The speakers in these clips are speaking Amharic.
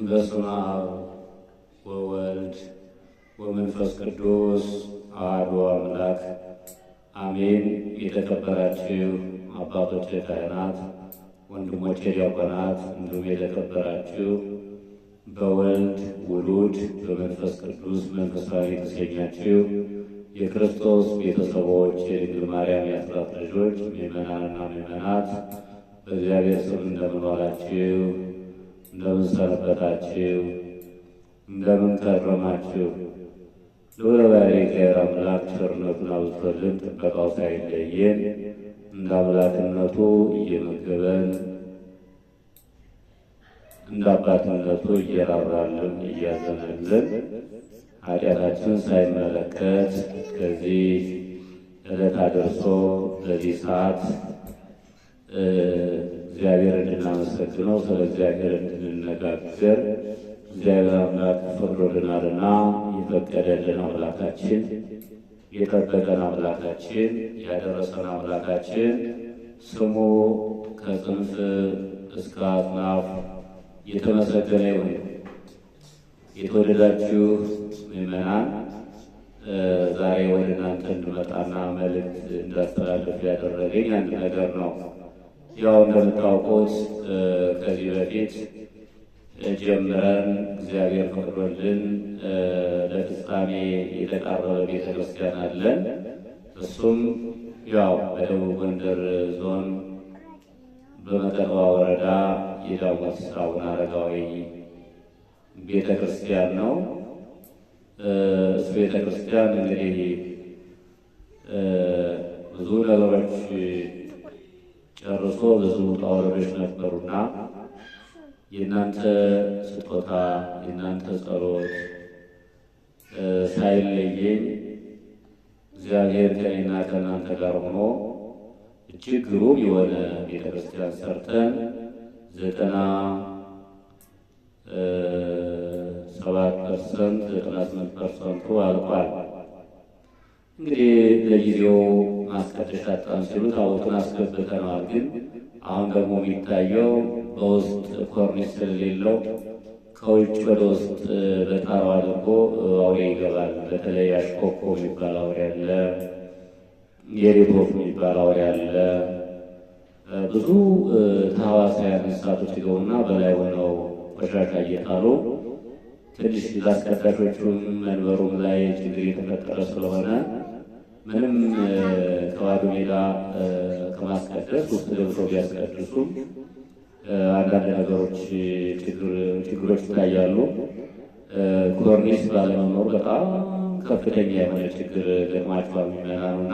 በስመ አብ ወወልድ ወመንፈስ ቅዱስ አሐዱ አምላክ አሜን። የተከበራችሁ አባቶች ካህናት፣ ወንድሞቼ ዲያቆናት፣ እንዲሁም የተከበራችሁ በወልድ ውሉድ በመንፈስ ቅዱስ መንፈሳዊ የተሰኛችሁ የክርስቶስ ቤተሰቦች፣ የድንግል ማርያም የአስራት ልጆች፣ ምእመናንና ምእመናት በእግዚአብሔር ስም እንደምን ዋላችሁ? እንደምን ሰነበታችሁ? እንደምን ከረማችሁ? ልዑለ ባሕርይ እግዚአብሔር አምላክ ቸርነቱን አብዝቶልን ጥበቃው ሳይለየን እንደ አምላክነቱ እየመገበን እንደ አባትነቱ እየራራልን እያዘነልን ኃጢአታችን ሳይመለከት ከዚህ ዕለት አድርሶ በዚህ ሰዓት እግዚአብሔር እንድናመሰግነው ስለ እግዚአብሔር እንድንነጋገር እግዚአብሔር አምላክ ፈቅዶልናልና የፈቀደልን አምላካችን የጠበቀን አምላካችን ያደረሰን አምላካችን ስሙ ከጽንፍ እስከ አጽናፍ የተመሰገነ ይሁን። የተወደዳችሁ ምእመናን ዛሬ ወደ እናንተ እንድመጣና መልእክት እንዳስተላልፍ ያደረገኝ አንድ ነገር ነው። ያው እንደምታውቁት ከዚህ በፊት ጀምረን እግዚአብሔር ፈቅዶልን ለፍጻሜ የተቃረበ ቤተክርስቲያን አለን። እሱም ያው በደቡብ ጎንደር ዞን በመጠቅዋ ወረዳ የዳሞት አቡነ አረጋዊ ቤተክርስቲያን ነው። እሱ ቤተክርስቲያን እንግዲህ ብዙ ነገሮች ጨርሶ ብዙ ውጣ ውረዶች ነበሩና የእናንተ ስጦታ የእናንተ ጸሎት ሳይለየኝ እግዚአብሔር ከእኔና ከእናንተ ጋር ሆኖ እጅግ ግሩም የሆነ ቤተክርስቲያን ሰርተን 97% 98% አልቋል። እንግዲህ ለጊዜው ማስቀደሻ አጣን ሲሉ ታቦቱን አስገብተነዋል። ግን አሁን ደግሞ የሚታየው በውስጥ ኮርኒስ ስለሌለው ከውጭ ወደ ውስጥ በጣራው አድርጎ አውሬ ይገባል። በተለይ አሽኮኮ የሚባል አውሬ አለ፣ የሌት ወፍ የሚባል አውሬ አለ። ብዙ ተሐዋስያን እንስሳቶች ይገቡና በላይ ሆነው ቆሻሻ እየጣሉ ትንሽ ለአስቀዳሾቹም መንበሩም ላይ ችግር የተፈጠረ ስለሆነ ምንም ከባዶ ሜዳ ከማስቀደስ ውስጥ ገብተው ቢያስቀድሱም አንዳንድ ነገሮች ችግሮች ይታያሉ። ኮርኒስ ባለመኖሩ በጣም ከፍተኛ የሆነ ችግር ገጥሟቸዋል ምዕመናኑና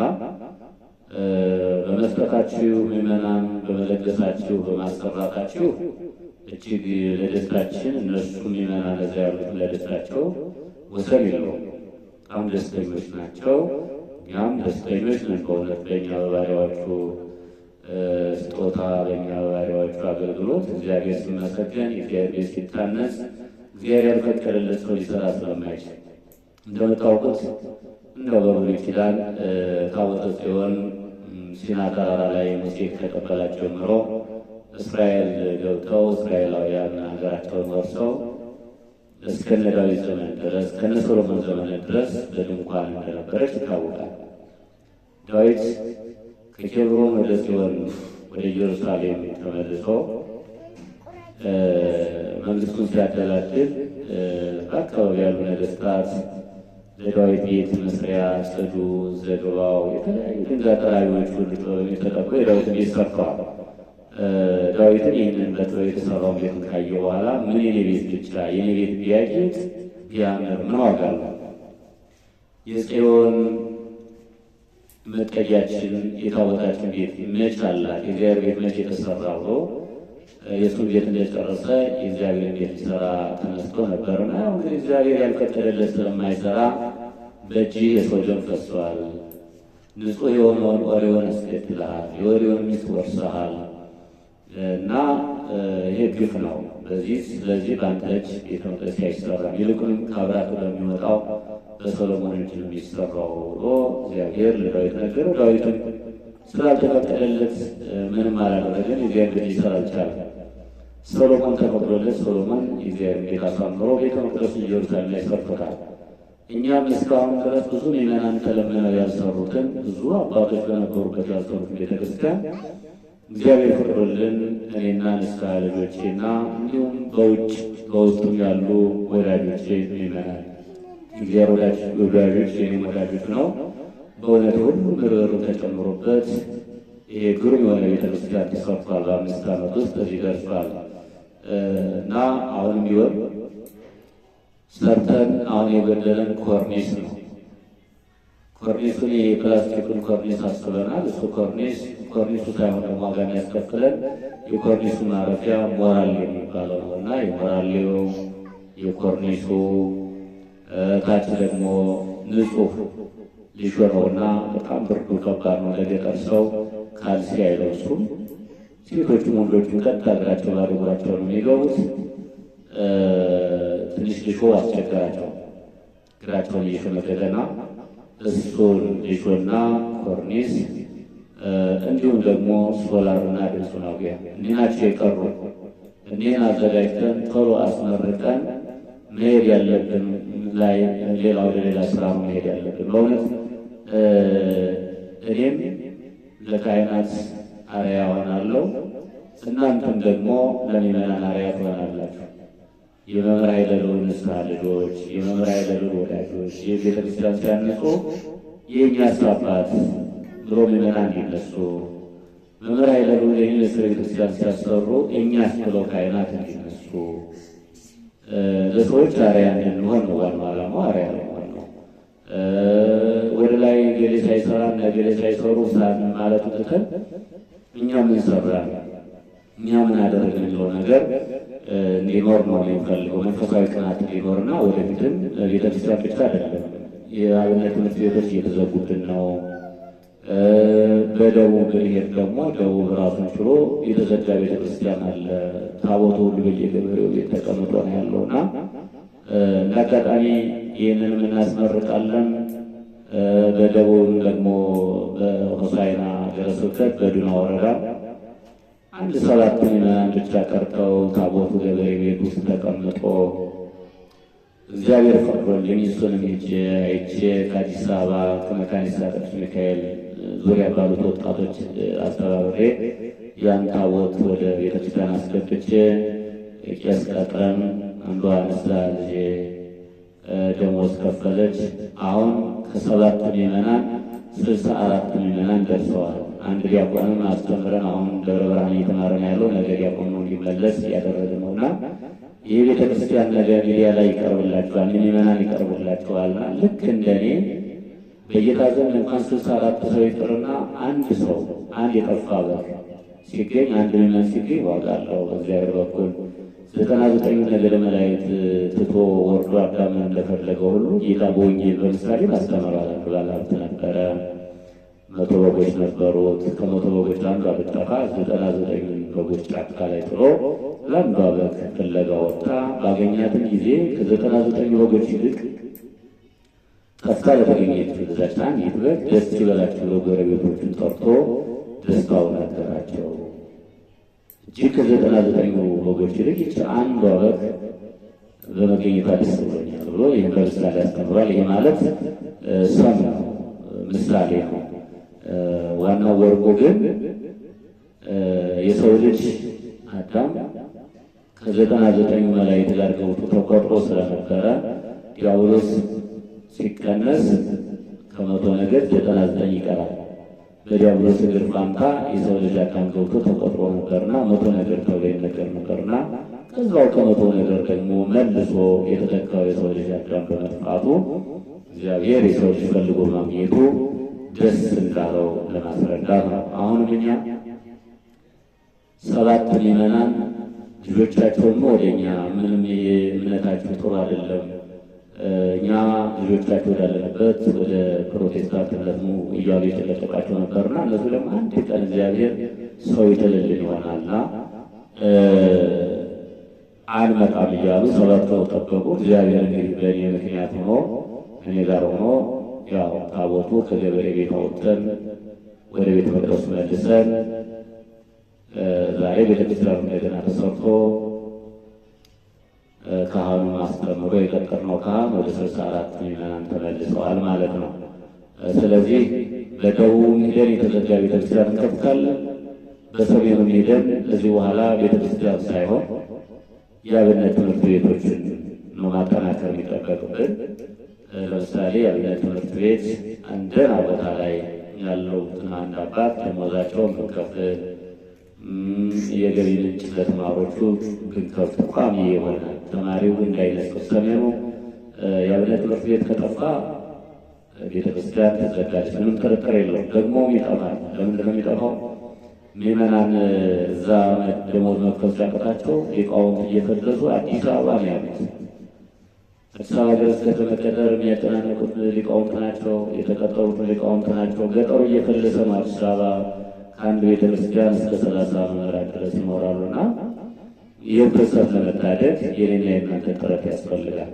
በመስጠታችሁ ምዕመናን በመለገሳችሁ በማሰራታችሁ እጅግ ለደስታችን እነሱ ምዕመናን እዛ ያሉት ለደስታቸው ወሰን የለውም። በጣም ደስተኞች ናቸው። እኛም ደስተኞች ነን። በእውነት በእኛ በባሪያዎቹ ስጦታ በእኛ በባሪያዎቹ አገልግሎት እግዚአብሔር ሲመሰገን እግዚአብሔር ሲታነጽ እግዚአብሔር ያልፈቀደለት ሰው ሊሰራ ስለማይችል እንደምታውቁት እንደው በብሉይ ኪዳን ታቦተ ጽዮን ሲና ተራራ ላይ ሙሴ ከተቀበላቸው ጀምሮ እስራኤል ገብተው እስራኤላውያን ሀገራቸውን ወርሰው እስከነ ዳዊት ዘመን ድረስ እስከነ ሶሎሞን ዘመን ድረስ በድንኳን እንደነበረች ይታወቃል። ዳዊት ከኬብሮን ወደ ጽዮን ወደ ኢየሩሳሌም ተመልሶ መንግስቱን ሲያደላድል በአካባቢ ያሉ ነገስታት ለዳዊት ቤት መስሪያ ጽዱ፣ ዘግባው የተለያዩ ድንጋይ ጠራቢዎች ሁሉ ጥበብ የተጠቁ የዳዊት ቤት ሰርተዋል። ዳዊትን ይህንን በጥበብ የተሰራውን ቤቱን ካየ በኋላ ምን የኔ ቤት ብቻ የኔ ቤት ቢያጌጥ ቢያምር ምን ዋጋ አለው? የጽዮን መጠጊያችን የታቦታችን ቤት መች አላት? የእግዚአብሔር ቤት መች የተሰራ ብሎ የእሱን ቤት እንደጨረሰ የእግዚአብሔር ቤት ሊሰራ ተነስቶ ነበርና እንግዲህ እግዚአብሔር ያልፈቀደለት ስለማይሰራ በእጅህ የሰው ደም ፈሷል፣ ንጹሕ የሆነውን ኦሪዮን አስገድለሃል፣ የኦሪዮን ሚስት ወርሰሃል እና ይሄ ግፍ ነው። ስለዚህ በአንተ እጅ ቤተ መቅደስ አይሰራም፣ ይልቁንም ከአብራክ በሚወጣው በሰሎሞን እጅ ነው የሚሰራው ብሎ እግዚአብሔር ለዳዊት ነገረው። ዳዊትም ስላልተፈቀደለት ምንም አላደረገም። እግዚአብሔር ሊሰራ አልቻለም። ሰሎሞን ተፈቅዶለት ሶሎሞን የእግዚአብሔር ቤት አሳምሮ ቤተ መቅደሱን ኢየሩሳሌም ላይ ሰርቶታል። እኛም እስካሁን ድረስ ብዙ ምዕመናን ተለምነው ያልሰሩትን ብዙ አባቶች በነበሩበት ያልሰሩትን ቤተክርስቲያን እግዚአብሔር ፈቅዶልን እኔና ንስሐ ልጆቼና እንዲሁም በውስጡም ያሉ ወዳጆቼ ምዕመናን እግዚአብሔር ወዳጆች የኔም ወዳጆች ነው። በእውነት ሁሉ ምርር ተጨምሮበት ይሄ ግሩም የሆነ ቤተክርስቲያን ተሰርቷል። በ5 ዓመት ውስጥ እዚህ ደርሷል እና አሁንም ቢሆን ሰርተን አሁን የጎደለን ኮርኒስ ነው። ኮርኒሱን የፕላስቲኩን ኮርኒስ አስበናል። እሱ ኮርኒሱ ሳይሆን ደግሞ ዋጋ የሚያስከፍለን የኮርኒሱ ማረፊያ ሞራሌ የሚባለው ነው እና የሞራሌው የኮርኒሱ ታች ደግሞ ንጹህ ሊሾ ነውና በጣም ብርዱ ከባድ ነው። ለገጠር ሰው ካልሲ አይለብሱም። ሴቶቹም ወንዶቹም ቀጥ እግራቸው ባዶ እግራቸው ነው የሚገቡት። ትንሽ ሊሾ አስቸገራቸው። እግራቸውን እየሸመገለና እሱን ሊሾና ኮርኒስ እንዲሁም ደግሞ ሶላርና ድምፅ ማጉያ እኒህ ናቸው የቀሩ። እኒህን አዘጋጅተን ቶሎ አስመርቀን መሄድ ያለብን ላይ ሌላ ወደ ሌላ ስራ መሄድ ያለብን። በእውነት እኔም ለካህናት አርአያ ሆናለሁ፣ እናንተም ደግሞ ለምዕመናን አርአያ ትሆናላችሁ። የመምህር ኃይለ ልዑል ንስሐ ልጆች፣ የመምህር ኃይለ ልዑል ወዳጆች የቤተክርስቲያን ሲያንጹ የእኛስ አባት ብሎ ምዕመናን እንዲነሱ፣ መምህር ኃይለ ልዑል ይህን ቤተክርስቲያን ሲያሰሩ እኛስ ብለው ካህናት እንዲነሱ ለሰዎች አርአያ እንድንሆን ነው ዋናው ዓላማው። አርአያ ለመሆን ነው። ወደ ላይ ገሌ ሳይሰራ እና ገሌ ሳይሰሩ ማለቱ ትተን እኛ ምን ሰራን፣ እኛ ምን አደረግን የሚለው ነገር እንዲኖር ነው የሚፈልገው። መንፈሳዊ ቅናት እንዲኖርና ወደፊትም ቤተክርስቲያን ብቻ አይደለም የአብነት ትምህርት ቤቶች እየተዘጉብን ነው። በደቡብ ብንሄድ ደግሞ ደቡብ ራሱን ችሎ የተዘጋ ቤተክርስቲያን አለ። ታቦቱ ሁሉ በየገበሬው ቤት ተቀምጦ ነው ያለውና እንደ አጋጣሚ ይህንንም እናስመርቃለን። በደቡብ ደግሞ በሆሳዕና ሀገረ ስብከት በዱና ወረዳ 7 ምዕመናን ብቻ ቀርተው ታቦቱ ገበሬ ቤት ውስጥ ተቀምጦ እግዚአብሔር ፈቅዶልኝ እሱንም ሄጄ አይቼ ከአዲስ አበባ ከመካኒሳ ቅዱስ ሚካኤል ዙሪያ ባሉት ወጣቶች አስተባብሬ ያን ታቦት ወደ ቤተክርስቲያን አስገብቼ ቄስ ቀጥረን አንዷ ንስሐ ልጄ ደሞዝ ከፈለች። አሁን ከ7 ምዕመናን 64 ምዕመናን ደርሰዋል። አንድ ዲያቆንም አስተምረን አሁን ደብረ ብርሃን እየተማረን ያለው ነገ ዲያቆን ነው እንዲመለስ እያደረግን ነውና ይህ ቤተክርስቲያን ነገ ሚዲያ ላይ ይቀርብላችኋል፣ ምዕመናን ይቀርብላችኋል። ልክ እንደኔ በጌታ ዘንድ እንኳን 64 ሰው ይቅርና አንድ የጠፋ በር ሲገኝ አንድ ምዕመን ሲገኝ ዋጋ አለው በእግዚአብሔር በኩል። 99 ነገደ መላእክት ትቶ ወርዶ አዳምን እንደፈለገው ሁሉ ጌታ በወንጌል በምሳሌ ማስተማራል። ባለሀብት ነበረ፣ 100 በጎች ነበሩት። ከ100 በጎች አንዷ ብትጠፋ 99 በጎች ጫካ ላይ ጥሎ ለአንዷ በግ ፍለጋ ወጣ። ባገኛትን ጊዜ ከ99 በጎች ይልቅ ጠፍታ ለተገኘችው ለዛች አንዲት በግ ደስ ይበላችሁ ብሎ ጎረቤቶቹን ጠርቶ ደስታውን ነገራቸው። እጅግ ከ99 በጎች ይልቅ ይህች አንዷ በግ በመገኘቷ ደስ ብሎኛል ብሎ ይህን በምሳሌ ያስተምሯል። ይህ ማለት ሰም ነው፣ ምሳሌ ነው። ዋናው ወርቁ ግን የሰው ልጅ አዳም ከ99 መላእክት ጋር ገብቶ ተቆጥሮ ስለነበረ ዲያብሎስ ሲቀነስ ከ100 ነገድ 99 ይቀራል። በዲያብሎስ እግር ፋንታ የሰው ልጅ አዳም ገብቶ ተቆጥሮ ነበርና 100 ነገር ተብሎ ይነገር ነበርና ከዛው ከ100 ነገር ደግሞ መልሶ የተተካው የሰው ልጅ አዳም በመጥፋቱ እግዚአብሔር የሰው ልጅ ፈልጎ ማግኘቱ ደስ እንዳለው ለማስረዳት ነው። አሁንም እኛ 7 ምዕመናን ልጆቻቸውን ወደኛ ምንም እምነታችሁ ጥሩ አይደለም፣ እኛ ልጆቻቸው ወዳለንበት ወደ ፕሮቴስታንት እምነት ነው እያሉ የተለቀቃቸው ነበርና እነሱ ደግሞ አንድ ቀን እግዚአብሔር ሰው ይተልልን ይሆናልና አንመጣም እያሉ 7 ሰው ጠበቁ። እግዚአብሔር እንግዲህ በእኔ ምክንያት ሆኖ እኔ ጋር ሆኖ ያው ታቦቱ ከገበሬ ቤት አወጥተን ወደ ቤተ መቅደሱ መልሰን ዛሬ ቤተክርስቲያኑ እንደገና ተሰርቶ ካህኑ አስተምሮ የቀጠርነው ካህን ወደ 64 ምዕመናን ተመልሰዋል ማለት ነው። ስለዚህ በደቡብ ሄደን የተዘጋ ቤተክርስቲያን እንከፍታለን። በሰሜኑ ሄደን እዚህ በኋላ ቤተክርስቲያን ሳይሆን የአብነት ትምህርት ቤቶችን ነው ማጠናከር የሚጠበቅብን። ለምሳሌ የአብነት ትምህርት ቤት አንደና ቦታ ላይ ያለውትን አንድ አባት ደሞዛቸውን ብንከፍል፣ የገቢ ምንጭ ለተማሪዎቹ ብንከፍት ቋሚ የሆነ ተማሪው እንዳይነቅስ። ሰሜኑ የአብነት ትምህርት ቤት ከጠፋ ቤተክርስቲያን ተዘጋጅ፣ ምንም ጥርጥር የለውም። ደግሞ ይጠፋል። ለምንድን ነው የሚጠፋው? ምዕመናን እዛ ደሞዝ መክፈል ሲያቅታቸው ሊቃውንት እየፈለሱ አዲስ አበባ ነው ያሉት። አዲስ አበባ ድረስ ከተመቀጠር የሚያጨናንቁት ሊቃውንት ናቸው፣ የተቀጠሩት ሊቃውንት ናቸው። ገጠሩ እየፈለሰ ነው አዲስ አበባ። ከአንድ ቤተክርስቲያን እስከ 30 መምህራን ድረስ ይኖራሉና ይህን ፍልሰት ለመታደግ የኔና የእናንተ ጥረት ያስፈልጋል።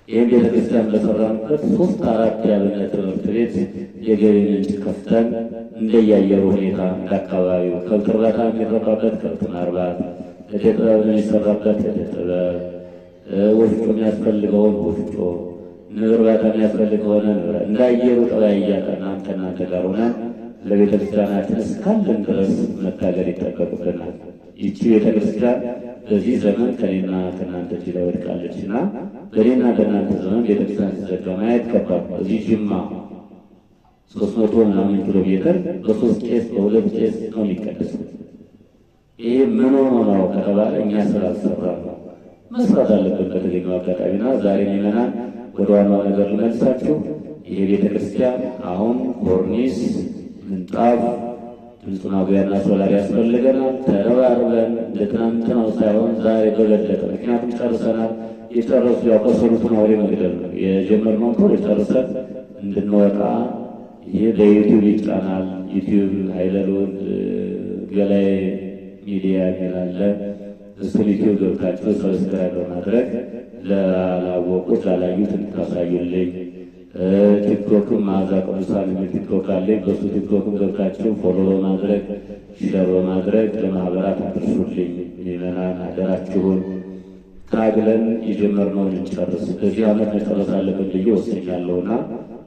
ይህን ቤተክርስቲያን በሰራንበት 3-4 የአብነት ትምህርት ቤት የገቢ ምንጭ ከፍተን እንደያየሩ ሁኔታ እንዳካባቢው ከብት እርባታ የሚረባበት ከብት ማርባት፣ እደ ጥበብ የሚሰራበት እደ ጥበብ፣ ወፍጮ የሚያስፈልገውን ወፍጮ፣ ንብ እርባታ የሚያስፈልግ ሆነ ንብረት እንዳየሩ ጠባይ እያጠናን ከእናንተ ጋር ሆነን ለቤተክርስቲያናችን እስካለን ድረስ መታገል ይጠበቅብናል። ይቺ ቤተክርስቲያን በዚህ ዘመን ከኔና ከእናንተ እጅ ላይ ወድቃለችና በኔና በእናንተ ዘመን ቤተክርስቲያን ሲዘጋ ማየት ከባድ ነው። እዚህ ጅማ 300 ምናምን ኪሎ ሜትር በ3 ቄስ በ2 ቄስ ነው የሚቀደሰው። ይሄ ምን ሆኖ ነው ከተባለ እኛ ስላልሰራ ነው። መስራት አለብን በተገኘው አጋጣሚና ዛሬ ምዕመናን ወደ ዋናው ነገር ልመልሳችሁ። ይሄ ቤተክርስቲያን አሁን ኮርኒስ፣ ምንጣፍ፣ ድምፅ ማጉያና ሶላር ያስፈልገናል። ተረባርበን እንደ ትናንትናው ሳይሆን ዛሬ በበለጠ፣ ምክንያቱም ጨርሰናል። የጨረሱ ያው ከሰሩትን ወሬ መግደል ነው። የጀመርነው ቶሎ ጨርሰን እንድንወጣ ይሄ በዩቲዩብ ይጫናል። ዩቲዩብ ኃይለልዑል ገላይ ሚዲያ የሚላለ እሱን ዩቲዩብ ገብታችሁ ሰብስክራይብ በማድረግ ላላወቁት ላላዩት እንድታሳዩልኝ። ቲክቶክም መዓዛ ቅዱሳን የሚል ቲክቶክ አለኝ። በሱ ቲክቶክም ገብታችሁ ፎሎ በማድረግ ሼር በማድረግ ለማህበራት አድርሱልኝ። ምዕመናን አደራችሁን ታግለን የጀመርነውን እንጨርስ። በዚህ ዓመት መጨረስ አለብን ብዬ ወስኛለሁና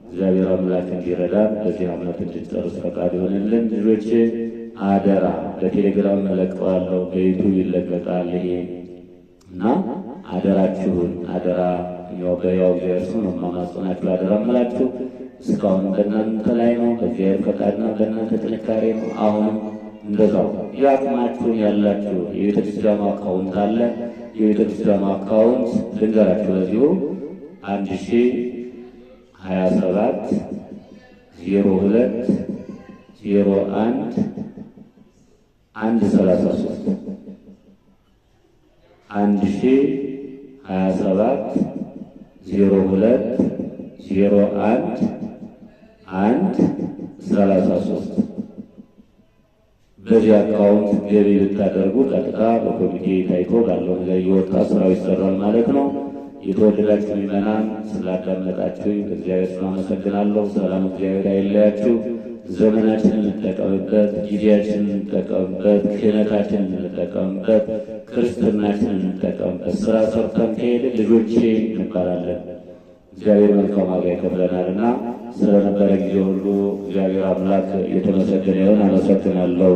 እግዚአብሔር አምላክ እንዲረዳን በዚህ ዓመት እንድንጨርስ ፈቃድ ይሆንልን። ልጆቼ አደራ፣ በቴሌግራም መለቀዋለሁ፣ በዩቱብ ይለቀቃል ይሄ እና አደራችሁን አደራ ያው እግዚአብሔር ስም ማማጽናችሁ አደራ እምላችሁ። እስካሁን በእናንተ ላይ ነው፣ በእግዚአብሔር ፈቃድና በእናንተ ጥንካሬ ነው። አሁንም እንደዛው ያቅማችሁን ያላችሁ የቤተክርስቲያኑ አካውንት አለ። የቤተክርስቲያኑ አካውንት ልንገራችሁ በዚሁ 1027 02 01 133 1027 02 01 133 በዚህ አካውንት ገቢ ብታደርጉ ቀጥታ በኮሚቴ ታይቶ ባለው ነገር እየወጣ ስራው ይሰራል ማለት ነው። የተወደዳችሁ ምዕመናን ስላዳመጣችሁ በእግዚአብሔር ስም አመሰግናለሁ። ሰላም እግዚአብሔር አይለያችሁ። ዘመናችንን እንጠቀምበት፣ ጊዜያችንን እንጠቀምበት፣ ክህነታችንን እንጠቀምበት፣ ክርስትናችንን እንጠቀምበት። ስራ ሰርተን ከሄደ ልጆቼ እንባላለን። እግዚአብሔር መልካም ዋጋ ይከፍለናልና ስለነበረ ጊዜ ሁሉ እግዚአብሔር አምላክ የተመሰገነ ይሁን። አመሰግናለሁ።